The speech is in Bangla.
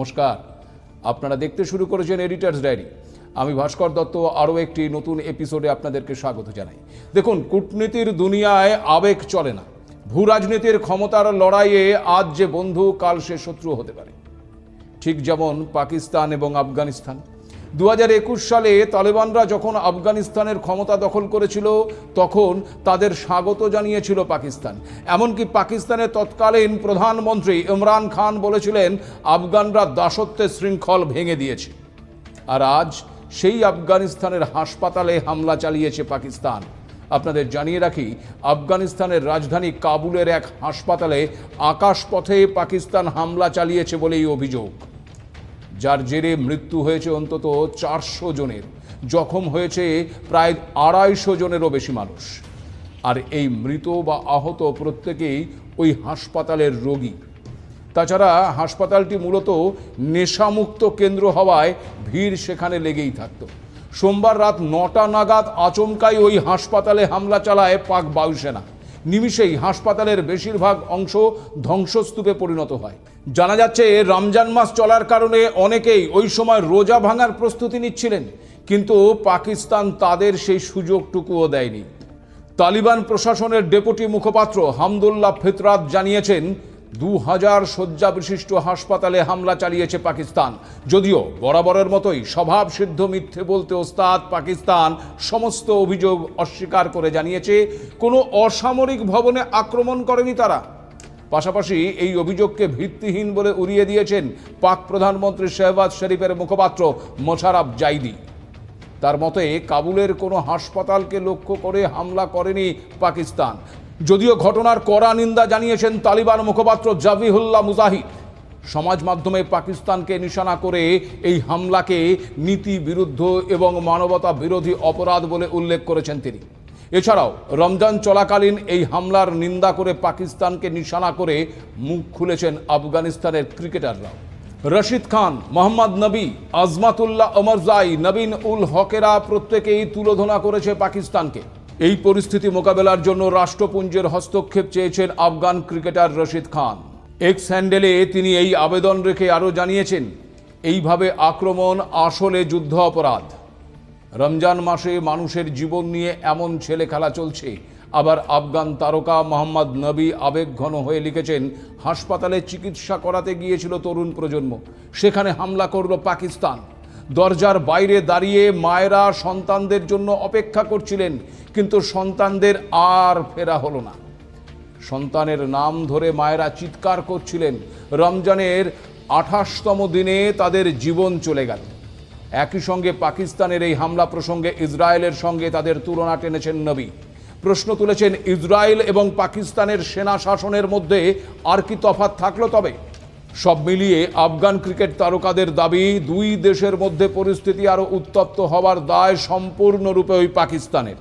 নমস্কার, আপনারা দেখতে শুরু করেছেন এডিটার্স ডায়েরি। আমি ভাস্কর দত্ত আরও একটি নতুন এপিসোডে আপনাদেরকে স্বাগত জানাই। দেখুন, কূটনীতির দুনিয়ায় আবেগ চলে না। ভূ রাজনীতির ক্ষমতার লড়াইয়ে আজ যে বন্ধু, কাল সে শত্রু হতে পারে। ঠিক যেমন পাকিস্তান এবং আফগানিস্তান। 2021 সালে তালেবানরা যখন আফগানিস্তানের ক্ষমতা দখল করেছিল, তখন তাদের স্বাগত জানিয়েছিল পাকিস্তান। এমনকি পাকিস্তানের তৎকালীন প্রধানমন্ত্রী ইমরান খান বলেছিলেন আফগানরা দাসত্বের শৃঙ্খল ভেঙে দিয়েছে। আর আজ সেই আফগানিস্তানের হাসপাতালে হামলা চালিয়েছে পাকিস্তান। আপনাদের জানিয়ে রাখি, আফগানিস্তানের রাজধানী কাবুলের এক হাসপাতালে আকাশপথে পাকিস্তান হামলা চালিয়েছে বলেই অভিযোগ, যার জেরে মৃত্যু হয়েছে অন্তত 400 জনের, জখম হয়েছে প্রায় 250 জনেরও বেশি মানুষ। আর এই মৃত বা আহত প্রত্যেকেই ওই হাসপাতালের রোগী। তাছাড়া হাসপাতালটি মূলত নেশামুক্ত কেন্দ্র হওয়ায় ভিড় সেখানে লেগেই থাকত। সোমবার রাত 9টা নাগাদ আচমকাই ওই হাসপাতালে হামলা চালায় পাক বায়ুসেনা। নিমিষেই হাসপাতালের বেশিরভাগ অংশ ধ্বংসস্তূপে পরিণত হয়। জানা যাচ্ছে, রমজান মাস চলার কারণে অনেকেই ওই সময় রোজা ভাঙার প্রস্তুতি নিচ্ছিলেন, কিন্তু পাকিস্তান তাদের সেই সুযোগটুকুও দেয়নি। তালিবান প্রশাসনের ডেপুটি মুখপাত্র হামদুল্লাহ ফিতরাত জানিয়েছেন, 2000 শয্যা বিশিষ্ট হাসপাতালে হামলা চালিয়েছে পাকিস্তান। যদিও বরাবরের মতোই স্বভাবসিদ্ধ মিথ্যে বলতে ওস্তাদ পাকিস্তান সমস্ত অভিযোগ অস্বীকার করে জানিয়েছে কোনো অসামরিক ভবনে আক্রমণ করেনি তারা। পাশাপাশি এই অভিযোগকে ভিত্তিহীন বলে উড়িয়ে দিয়েছেন পাক প্রধানমন্ত্রী শেহবাজ শরীফের মুখপাত্র মোশাররফ জাইদি। তার মতে, কাবুলের কোনো হাসপাতালকে লক্ষ্য করে হামলা করেনি পাকিস্তান। যদিও ঘটনার কড়া নিন্দা জানিয়েছেন তালিবান মুখপাত্র জাবিহুল্লাহ মুজাহিদ। সমাজ মাধ্যমে পাকিস্তানকে নিশানা করে এই হামলাকে নীতি বিরুদ্ধ এবং মানবতা বিরোধী অপরাধ বলে উল্লেখ করেছেন তিনি। এছাড়াও রমজান চলাকালীন এই হামলার নিন্দা করে পাকিস্তানকে নিশানা করে মুখ খুলেছেন আফগানিস্তানের ক্রিকেটাররাও। রশিদ খান, মোহাম্মদ নবী, আজমাতুল্লাহ ওমরজাই, নবীন উল হকেরা প্রত্যেকেই তুলোধনা করেছে পাকিস্তানকে। এই পরিস্থিতি মোকাবেলার জন্য রাষ্ট্রপুঞ্জের হস্তক্ষেপ চেয়েছেন আফগান ক্রিকেটার রশিদ খান। এক্স হ্যান্ডেলে তিনি এই আবেদন রেখে আরও জানিয়েছেন, এইভাবে আক্রমণ আসলে যুদ্ধ অপরাধ। রমজান মাসে মানুষের জীবন নিয়ে এমন ছেলে খেলা চলছে। আবার আফগান তারকা মোহাম্মদ নবী আবেগঘন হয়ে লিখেছেন, হাসপাতালে চিকিৎসা করাতে গিয়েছিল তরুণ প্রজন্ম, সেখানে হামলা করল পাকিস্তান। দরজার বাইরে দাঁড়িয়ে মায়েরা সন্তানদের জন্য অপেক্ষা করছিলেন, কিন্তু সন্তানদের আর ফেরা হলো না। সন্তানের নাম ধরে মায়েরা চিৎকার করছিলেন। রমজানের 28তম দিনে তাদের জীবন চলে গেল। একই সঙ্গে পাকিস্তানের এই হামলা প্রসঙ্গে ইসরায়েলের সঙ্গে তাদের তুলনা টেনেছেন নবী। প্রশ্ন তুলেছেন, ইসরায়েল এবং পাকিস্তানের সেনা শাসনের মধ্যে আর কি তফাৎ থাকলো? তবে সব মিলিয়ে আফগান ক্রিকেট তারকাদের দাবি, দুই দেশের মধ্যে পরিস্থিতি আরও উত্তপ্ত হওয়ার দায় সম্পূর্ণরূপে ওই পাকিস্তানের।